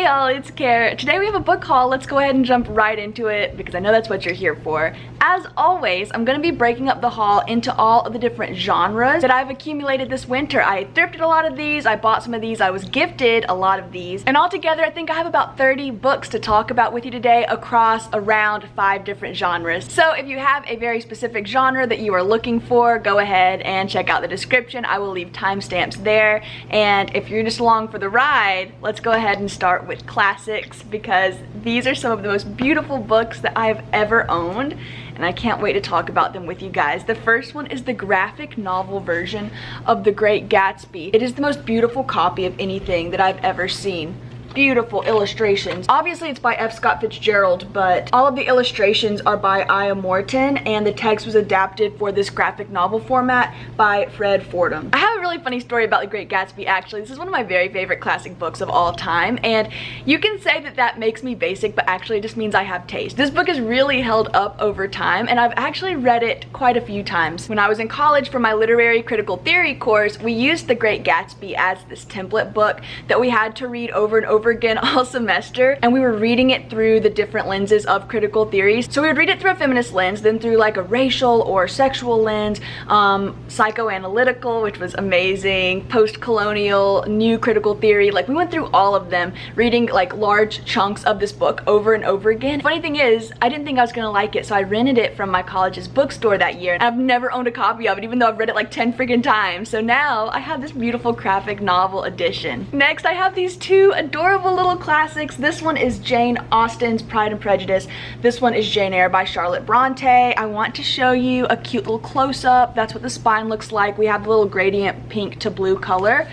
y'all, it's Care. Today we have a book haul. Let's go ahead and jump right into it because I know that's what you're here for. As always, I'm going to be breaking up the haul into all of the different genres that I've accumulated this winter. I thrifted a lot of these, I bought some of these, I was gifted a lot of these, and altogether I think I have about 30 books to talk about with you today across around 5 different genres. So if you have a very specific genre that you are looking for, go ahead and check out the description. I will leave timestamps there, and if you're just along for the ride, let's go ahead and start with classics because these are some of the most beautiful books that I've ever owned, and I can't wait to talk about them with you guys. The first one is the graphic novel version of The Great Gatsby. It is the most beautiful copy of anything that I've ever seen. Beautiful illustrations. Obviously it's by F. Scott Fitzgerald, but all of the illustrations are by Aya Morton, and the text was adapted for this graphic novel format by Fred Fordham. I have a really funny story about The Great Gatsby actually. This is one of my very favorite classic books of all time, and you can say that that makes me basic, but actually it just means I have taste. This book has really held up over time, and I've actually read it quite a few times. When I was in college for my literary critical theory course, we used The Great Gatsby as this template book that we had to read over and over again all semester, and we were reading it through the different lenses of critical theories. So we would read it through a feminist lens, then through like a racial or sexual lens, psychoanalytical, which was amazing, post-colonial, new critical theory. Like we went through all of them, reading like large chunks of this book over and over again. Funny thing is, I didn't think I was gonna like it, so I rented it from my college's bookstore that year, and I've never owned a copy of it, even though I've read it like 10 freaking times. So now I have this beautiful graphic novel edition. Next, I have these two adorable little classics. This one is Jane Austen's Pride and Prejudice. This one is Jane Eyre by Charlotte Bronte. I want to show you a cute little close-up. That's what the spine looks like. We have the little gradient pink to blue color.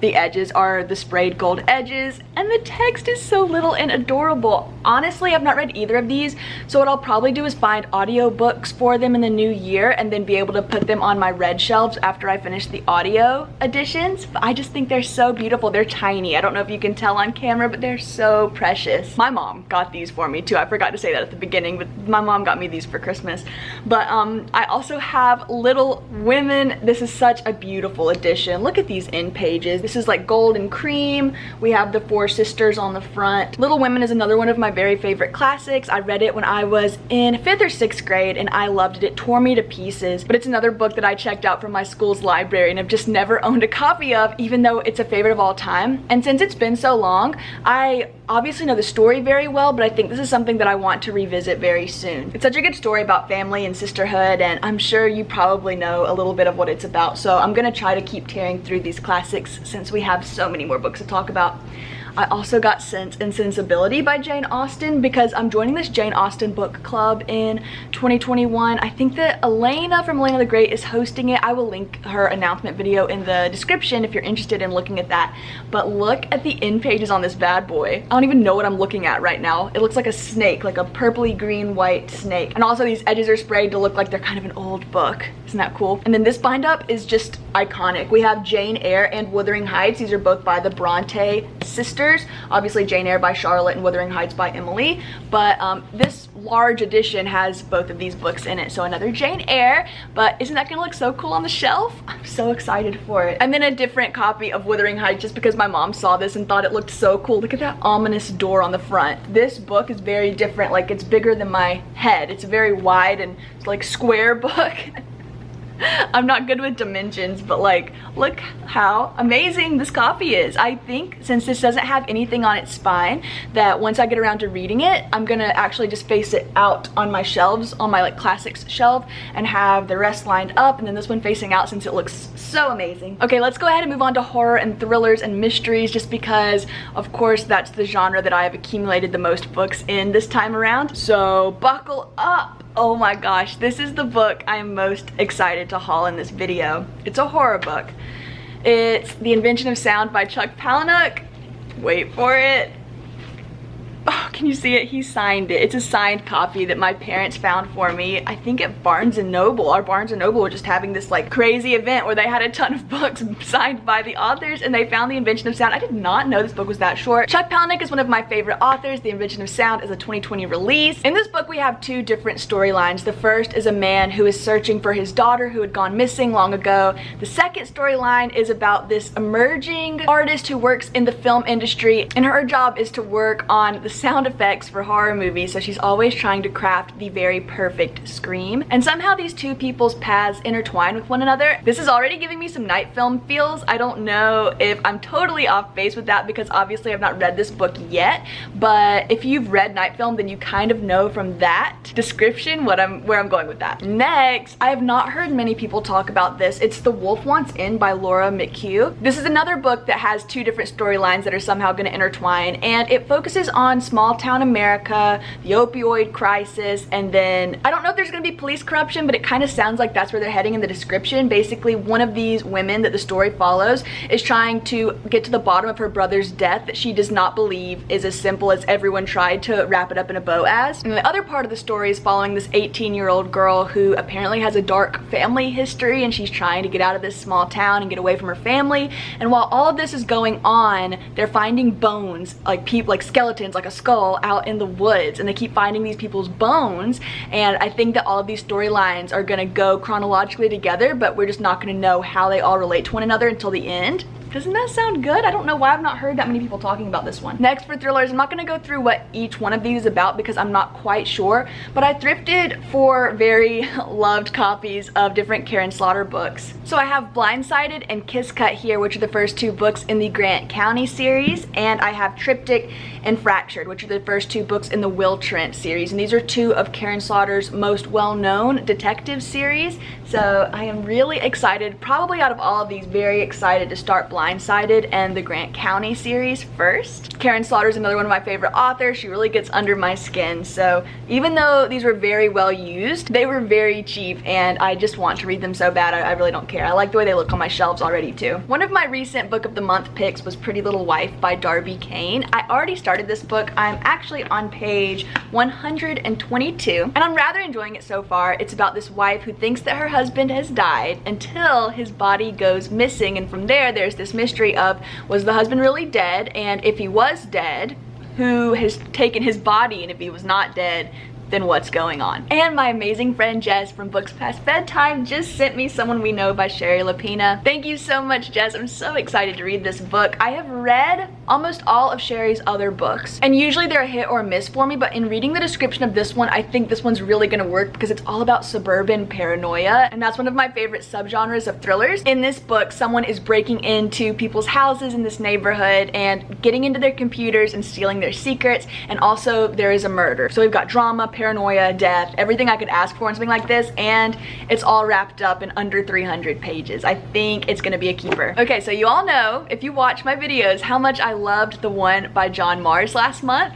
The edges are the sprayed gold edges, and the text is so little and adorable. Honestly, I've not read either of these, so what I'll probably do is find audiobooks for them in the new year and then be able to put them on my red shelves after I finish the audio editions. But I just think they're so beautiful. They're tiny. I don't know if you can tell on camera, but they're so precious. My mom got these for me too. I forgot to say that at the beginning, but my mom got me these for Christmas. But I also have Little Women. This is such a beautiful edition. Look at these end pages. This is like gold and cream. We have the 4 sisters on the front. Little Women is another one of my very favorite classics. I read it when I was in 5th or 6th grade and I loved it. It tore me to pieces, but it's another book that I checked out from my school's library and have just never owned a copy of, even though it's a favorite of all time. And since it's been so long, I obviously know the story very well, but I think this is something that I want to revisit very soon. It's such a good story about family and sisterhood, and I'm sure you probably know a little bit of what it's about, so I'm gonna try to keep tearing through these classics since we have so many more books to talk about. I also got Sense and Sensibility by Jane Austen because I'm joining this Jane Austen book club in 2021. I think that Elena from Elena the Great is hosting it. I will link her announcement video in the description if you're interested in looking at that. But look at the end pages on this bad boy. I don't even know what I'm looking at right now. It looks like a snake, like a purpley green white snake. And also these edges are sprayed to look like they're kind of an old book. Isn't that cool? And then this bind up is just iconic. We have Jane Eyre and Wuthering Heights. These are both by the Bronte sisters. Obviously Jane Eyre by Charlotte and Wuthering Heights by Emily, but this large edition has both of these books in it. So another Jane Eyre, but isn't that gonna look so cool on the shelf? I'm so excited for it. And then a different copy of Wuthering Heights just because my mom saw this and thought it looked so cool. Look at that ominous door on the front. This book is very different. Like it's bigger than my head. It's a very wide and like square book. I'm not good with dimensions, but like look how amazing this copy is. I think since this doesn't have anything on its spine, that once I get around to reading it, I'm gonna actually just face it out on my shelves, on my like classics shelf, and have the rest lined up, and then this one facing out since it looks so amazing. Okay, let's go ahead and move on to horror and thrillers and mysteries, just because of course that's the genre that I have accumulated the most books in this time around. So buckle up. Oh my gosh, this is the book I am most excited to haul in this video. It's a horror book. It's The Invention of Sound by Chuck Palahniuk. Wait for it. Oh can you see it? He signed it. It's a signed copy that my parents found for me, I think at Barnes & Noble. Our Barnes & Noble were just having this like crazy event where they had a ton of books signed by the authors, and they found The Invention of Sound. I did not know this book was that short. Chuck Palahniuk is one of my favorite authors. The Invention of Sound is a 2020 release. In this book we have two different storylines. The first is a man who is searching for his daughter who had gone missing long ago. The second storyline is about this emerging artist who works in the film industry, and her job is to work on the sound effects for horror movies, so she's always trying to craft the very perfect scream. And somehow these two people's paths intertwine with one another. This is already giving me some Night Film feels. I don't know if I'm totally off base with that because obviously I've not read this book yet, but if you've read Night Film, then you kind of know from that description where I'm going with that. Next, I have not heard many people talk about this. It's The Wolf Wants In by Laura McHugh. This is another book that has two different storylines that are somehow going to intertwine, and it focuses on small town America, the opioid crisis, and then I don't know if there's going to be police corruption, but it kind of sounds like that's where they're heading in the description. Basically, one of these women that the story follows is trying to get to the bottom of her brother's death that she does not believe is as simple as everyone tried to wrap it up in a bow as. And the other part of the story is following this 18-year-old girl who apparently has a dark family history, and she's trying to get out of this small town and get away from her family. And while all of this is going on, they're finding bones, like people, like skeletons, like a skull out in the woods, and they keep finding these people's bones. And I think that all of these storylines are gonna go chronologically together, but we're just not gonna know how they all relate to one another until the end. Doesn't that sound good? I don't know why I've not heard that many people talking about this one. Next, for thrillers, I'm not gonna go through what each one of these is about because I'm not quite sure, but I thrifted for very loved copies of different Karen Slaughter books. So I have Blindsided and Kiss Cut here, which are the first two books in the Grant County series, and I have Triptych and Fractured, which are the first two books in the Will Trent series, and these are two of Karen Slaughter's most well-known detective series. So I am really excited, probably out of all of these, very excited to start Blindsided and the Grant County series first. Karen Slaughter is another one of my favorite authors. She really gets under my skin, so even though these were very well used, they were very cheap, and I just want to read them so bad. I really don't care. I like the way they look on my shelves already too. One of my recent book of the month picks was Pretty Little Wife by Darby Kane. I already started this book. I'm actually on page 122, and I'm rather enjoying it so far. It's about this wife who thinks that her husband has died until his body goes missing, and from there there's this mystery of, was the husband really dead, and if he was dead, who has taken his body, and if he was not dead, then what's going on? And my amazing friend Jess from Books Past Bedtime just sent me Someone We Know by Sherry Lapina. Thank you so much, Jess. I'm so excited to read this book. I have read almost all of Sherry's other books, and usually they're a hit or a miss for me, but in reading the description of this one, I think this one's really gonna work because it's all about suburban paranoia, and that's one of my favorite subgenres of thrillers. In this book, someone is breaking into people's houses in this neighborhood and getting into their computers and stealing their secrets, and also there is a murder. So we've got drama, paranoia, death, everything I could ask for in something like this, and it's all wrapped up in under 300 pages. I think it's gonna be a keeper. Okay, so you all know, if you watch my videos, how much I loved the one by John Mars last month.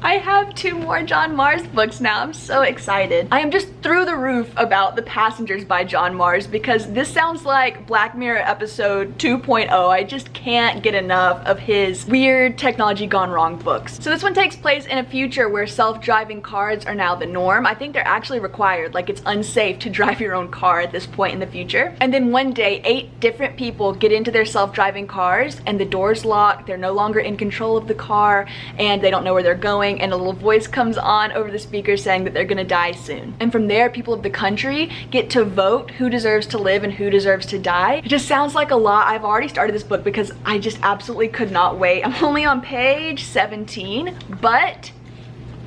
I have 2 more John Mars books now. I'm so excited. I am just through the roof about The Passengers by John Mars because this sounds like Black Mirror episode 2.0. I just can't get enough of his weird technology gone wrong books. So this one takes place in a future where self-driving cars are now the norm. I think they're actually required, like it's unsafe to drive your own car at this point in the future. And then one day, 8 different people get into their self-driving cars and the doors lock, they're no longer in control of the car, and they don't know where they're going, and a little voice comes on over the speaker saying that they're gonna die soon. And from there, people of the country get to vote who deserves to live and who deserves to die. It just sounds like a lot. I've already started this book because I just absolutely could not wait. I'm only on page 17, but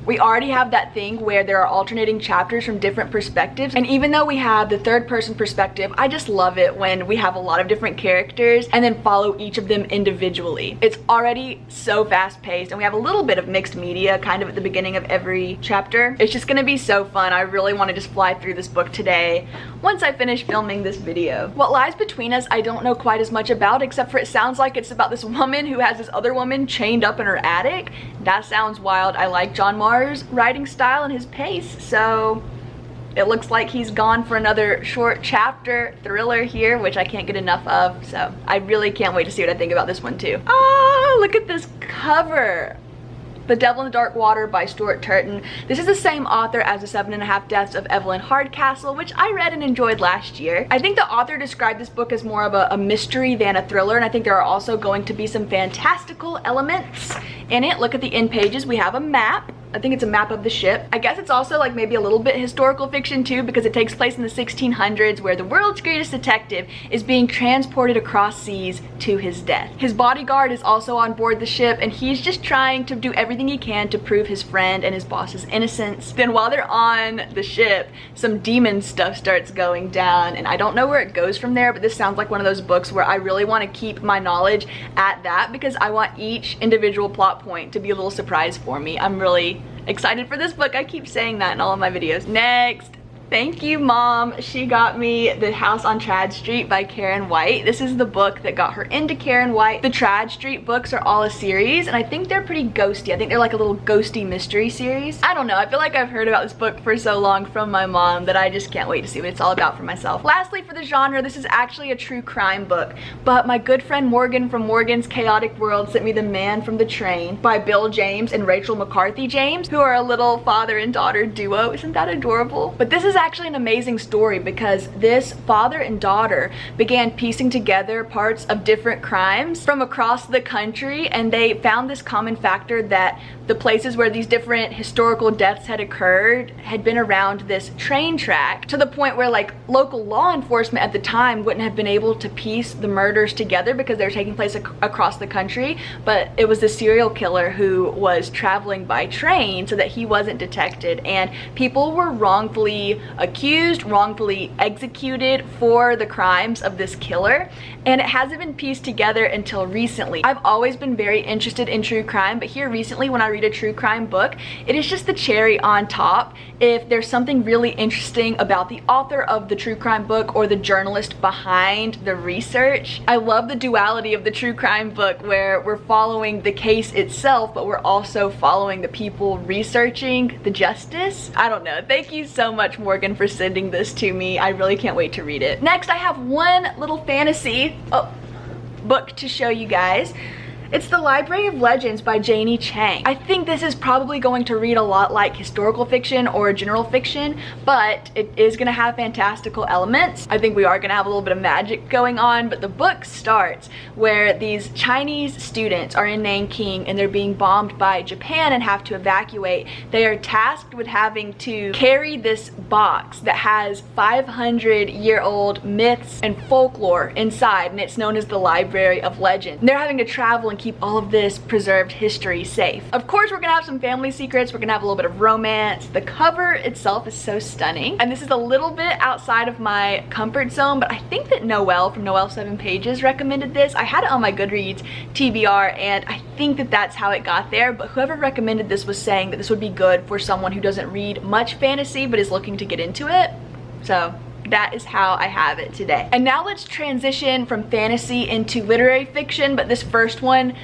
we already have that thing where there are alternating chapters from different perspectives, and even though we have the third person perspective, I just love it when we have a lot of different characters and then follow each of them individually. It's already so fast paced, and we have a little bit of mixed media kind of at the beginning of every chapter. It's just gonna be so fun. I really want to just fly through this book today once I finish filming this video. What Lies Between Us, I don't know quite as much about, except for it sounds like it's about this woman who has this other woman chained up in her attic. That sounds wild. I like John Mars' writing style and his pace, so it looks like he's gone for another short chapter thriller here, which I can't get enough of, so I really can't wait to see what I think about this one too. Oh, look at this cover. The Devil in the Dark Water by Stuart Turton. This is the same author as The 7.5 Deaths of Evelyn Hardcastle, which I read and enjoyed last year. I think the author described this book as more of a mystery than a thriller, and I think there are also going to be some fantastical elements in it. Look at the end pages. We have a map. I think it's a map of the ship. I guess it's also like maybe a little bit historical fiction too, because it takes place in the 1600s where the world's greatest detective is being transported across seas to his death. His bodyguard is also on board the ship, and he's just trying to do everything he can to prove his friend and his boss's innocence. Then while they're on the ship, some demon stuff starts going down, and I don't know where it goes from there, but this sounds like one of those books where I really want to keep my knowledge at that, because I want each individual plot point to be a little surprise for me. I'm really excited for this book. I keep saying that in all of my videos. Next. Thank you, Mom. She got me The House on Trad Street by Karen White. This is the book that got her into Karen White. The Trad Street books are all a series, and I think they're pretty ghosty. I think they're like a little ghosty mystery series. I don't know. I feel like I've heard about this book for so long from my mom that I just can't wait to see what it's all about for myself. Lastly, for the genre, this is actually a true crime book, but my good friend Morgan from Morgan's Chaotic World sent me The Man from the Train by Bill James and Rachel McCarthy James, who are a little father and daughter duo. Isn't that adorable? But this is actually an amazing story because this father and daughter began piecing together parts of different crimes from across the country, and they found this common factor that the places where these different historical deaths had occurred had been around this train track, to the point where like local law enforcement at the time wouldn't have been able to piece the murders together because they were taking place across the country, but it was the serial killer who was traveling by train so that he wasn't detected, and people were wrongfully accused, wrongfully executed for the crimes of this killer, and it hasn't been pieced together until recently. I've always been very interested in true crime, but here recently when I read a true crime book, it is just the cherry on top if there's something really interesting about the author of the true crime book or the journalist behind the research. I love the duality of the true crime book where we're following the case itself, but we're also following the people researching the justice. I don't know. Thank you so much, Morgan, for sending this to me. I really can't wait to read it. Next, I have one little fantasy book to show you guys. It's The Library of Legends by Janie Chang. I think this is probably going to read a lot like historical fiction or general fiction, but it is going to have fantastical elements. I think we are going to have a little bit of magic going on, but the book starts where these Chinese students are in Nanking and they're being bombed by Japan and have to evacuate. They are tasked with having to carry this box that has 500-year-old myths and folklore inside, and it's known as the Library of Legends. And they're having to travel and keep all of this preserved history safe. Of course, we're gonna have some family secrets. We're gonna have a little bit of romance. The cover itself is so stunning, and this is a little bit outside of my comfort zone, but I think that Noelle from Noelle 7 Pages recommended this. I had it on my Goodreads TBR, and I think that that's how it got there, but whoever recommended this was saying that this would be good for someone who doesn't read much fantasy but is looking to get into it. So that is how I have it today. And now let's transition from fantasy into literary fiction, but this first one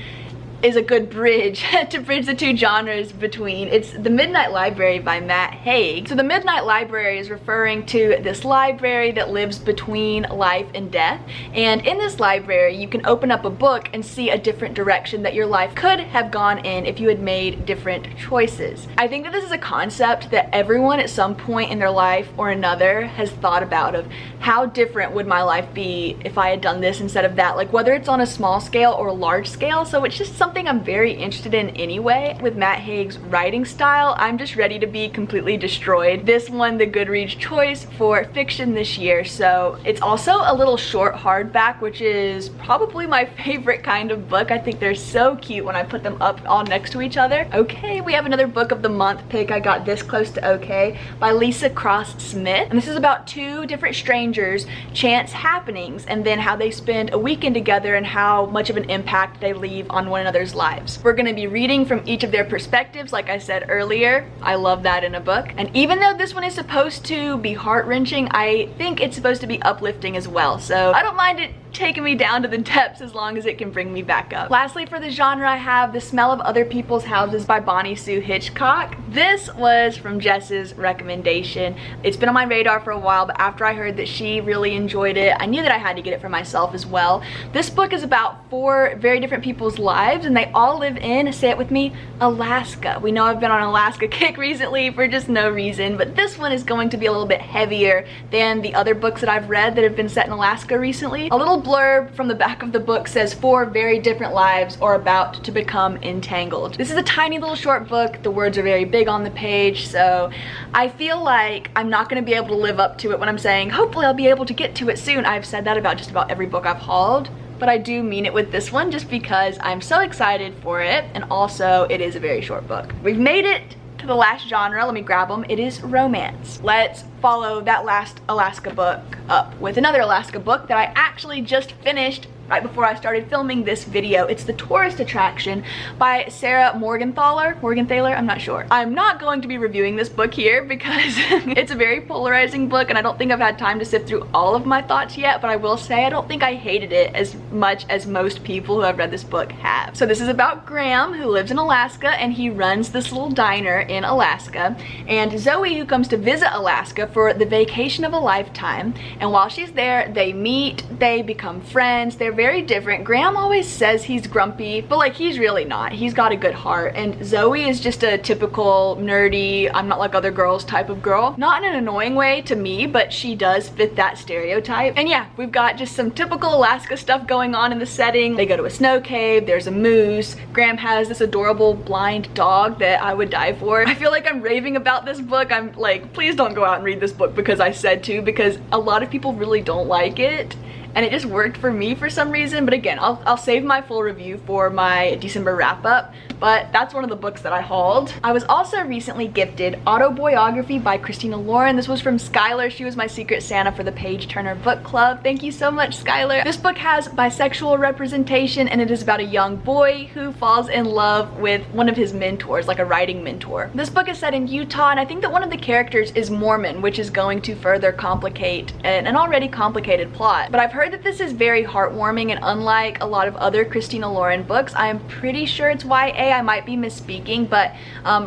is a good bridge to bridge the two genres between. It's The Midnight Library by Matt Haig. So the Midnight Library is referring to this library that lives between life and death, and in this library you can open up a book and see a different direction that your life could have gone in if you had made different choices. I think that this is a concept that everyone at some point in their life or another has thought about, of how different would my life be if I had done this instead of that, like whether it's on a small scale or a large scale. So it's just something I'm very interested in anyway. With Matt Haig's writing style, I'm just ready to be completely destroyed. This won the Goodreads choice for fiction this year, so it's also a little short hardback, which is probably my favorite kind of book. I think they're so cute when I put them up all next to each other. Okay, we have another book of the month pick. I got This Close to Okay by Lisa Cross Smith, and this is about two different strangers, chance happenings, and then how they spend a weekend together and how much of an impact they leave on one another's lives. We're going to be reading from each of their perspectives, like I said earlier. I love that in a book. And even though this one is supposed to be heart-wrenching, I think it's supposed to be uplifting as well. So I don't mind it taking me down to the depths as long as it can bring me back up. Lastly, for the genre, I have The Smell of Other People's Houses by Bonnie Sue Hitchcock. This was from Jess's recommendation. It's been on my radar for a while, but after I heard that she really enjoyed it, I knew that I had to get it for myself as well. This book is about 4 very different people's lives, and they all live in, say it with me, Alaska. We know I've been on an Alaska kick recently for just no reason, but this one is going to be a little bit heavier than the other books that I've read that have been set in Alaska recently. A little blurb from the back of the book says 4 very different lives are about to become entangled. This is a tiny little short book. The words are very big on the page, so I feel like I'm not going to be able to live up to it when I'm saying hopefully I'll be able to get to it soon. I've said that about just about every book I've hauled, but I do mean it with this one just because I'm so excited for it, and also it is a very short book. We've made it to the last genre. Let me grab them. It is romance. Let's follow that last Alaska book up with another Alaska book that I actually just finished right before I started filming this video. It's The Tourist Attraction by Sarah Morgenthaler, I'm not sure. I'm not going to be reviewing this book here because it's a very polarizing book and I don't think I've had time to sift through all of my thoughts yet, but I will say I don't think I hated it as much as most people who have read this book have. So this is about Graham, who lives in Alaska, and he runs this little diner in Alaska, and Zoe, who comes to visit Alaska for the vacation of a lifetime, and while she's there they meet, they become friends, they're very different. Graham always says he's grumpy, but like he's really not. He's got a good heart, and Zoe is just a typical nerdy, I'm not like other girls type of girl. Not in an annoying way to me, but she does fit that stereotype. And yeah, we've got just some typical Alaska stuff going on in the setting. They go to a snow cave, there's a moose, Graham has this adorable blind dog that I would die for. I feel like I'm raving about this book. I'm like, please don't go out and read this book because I said to, because a lot of people really don't like it. And it just worked for me for some reason, but again, I'll save my full review for my December wrap-up, but that's one of the books that I hauled. I was also recently gifted Autobiography by Christina Lauren. This was from Skylar. She was my Secret Santa for the Page Turner Book Club. Thank you so much, Skylar. This book has bisexual representation, and it is about a young boy who falls in love with one of his mentors, like a writing mentor. This book is set in Utah, and I think that one of the characters is Mormon, which is going to further complicate an already complicated plot. But I've heard that this is very heartwarming, and unlike a lot of other Christina Lauren books, I am pretty sure it's YA. I might be misspeaking, but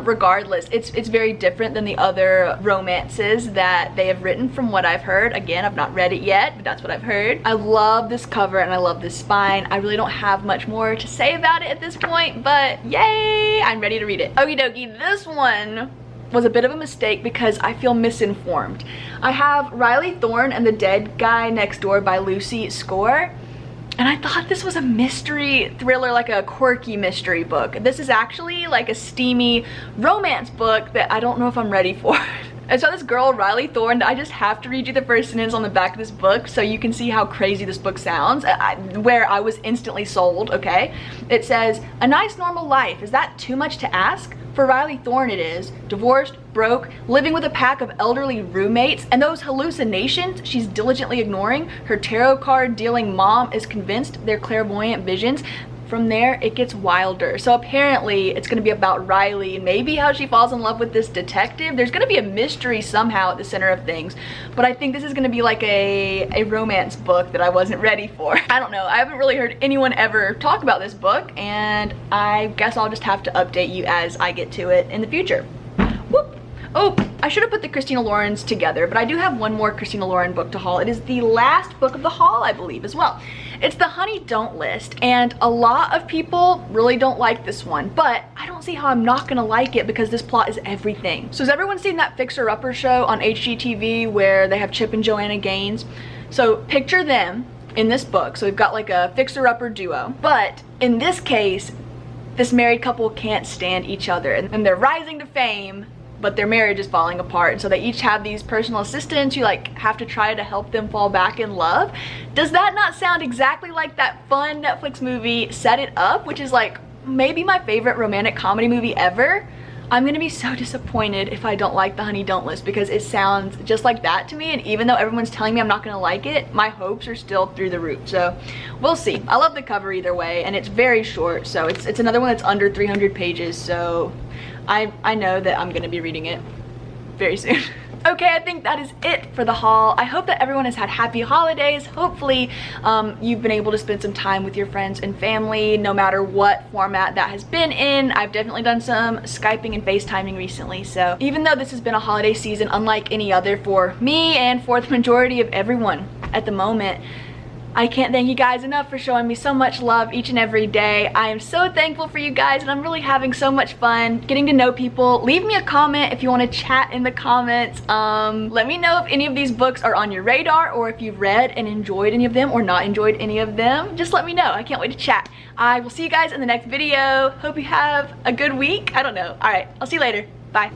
regardless, it's very different than the other romances that they have written from what I've heard. Again, I've not read it yet, but that's what I've heard. I love this cover and I love this spine. I really don't have much more to say about it at this point, but yay, I'm ready to read it. Okie dokie, this one was a bit of a mistake because I feel misinformed. I have Riley Thorne and the Dead Guy Next Door by Lucy Score, and I thought this was a mystery thriller, like a quirky mystery book. This is actually like a steamy romance book that I don't know if I'm ready for. And so this girl, Riley Thorne, I just have to read you the first sentence on the back of this book so you can see how crazy this book sounds, where I was instantly sold, okay? It says, "A nice normal life, is that too much to ask? For Riley Thorne it is. Divorced, broke, living with a pack of elderly roommates, and those hallucinations she's diligently ignoring. Her tarot card dealing mom is convinced they're clairvoyant visions. From there, it gets wilder." So apparently it's gonna be about Riley and maybe how she falls in love with this detective. There's gonna be a mystery somehow at the center of things, but I think this is gonna be like a romance book that I wasn't ready for. I don't know, I haven't really heard anyone ever talk about this book, and I guess I'll just have to update you as I get to it in the future. Whoop. Oh, I should have put the Christina Laurens together, but I do have one more Christina Lauren book to haul. It is the last book of the haul, I believe, as well. It's the Honey Don't list, and a lot of people really don't like this one, but I don't see how I'm not gonna like it because this plot is everything. So has everyone seen that Fixer Upper show on HGTV where they have Chip and Joanna Gaines? So picture them in this book. So we've got like a Fixer Upper duo, but in this case, this married couple can't stand each other, and they're rising to fame, but their marriage is falling apart, and so they each have these personal assistants who like have to try to help them fall back in love. Does that not sound exactly like that fun Netflix movie Set It Up, which is like maybe my favorite romantic comedy movie ever? I'm gonna be so disappointed if I don't like the Honey Don't list because it sounds just like that to me, and even though everyone's telling me I'm not gonna like it, my hopes are still through the roof. So we'll see. I love the cover either way, and it's very short, so it's another one that's under 300 pages, so I know that I'm gonna be reading it. very soon. Okay, I think that is it for the haul. I hope that everyone has had happy holidays. Hopefully you've been able to spend some time with your friends and family, no matter what format that has been in. I've definitely done some Skyping and FaceTiming recently, so even though this has been a holiday season unlike any other for me and for the majority of everyone at the moment, I can't thank you guys enough for showing me so much love each and every day. I am so thankful for you guys, and I'm really having so much fun getting to know people. Leave me a comment if you want to chat in the comments. Let me know if any of these books are on your radar, or if you've read and enjoyed any of them or not enjoyed any of them. Just let me know. I can't wait to chat. I will see you guys in the next video. Hope you have a good week. I don't know. All right, I'll see you later. Bye.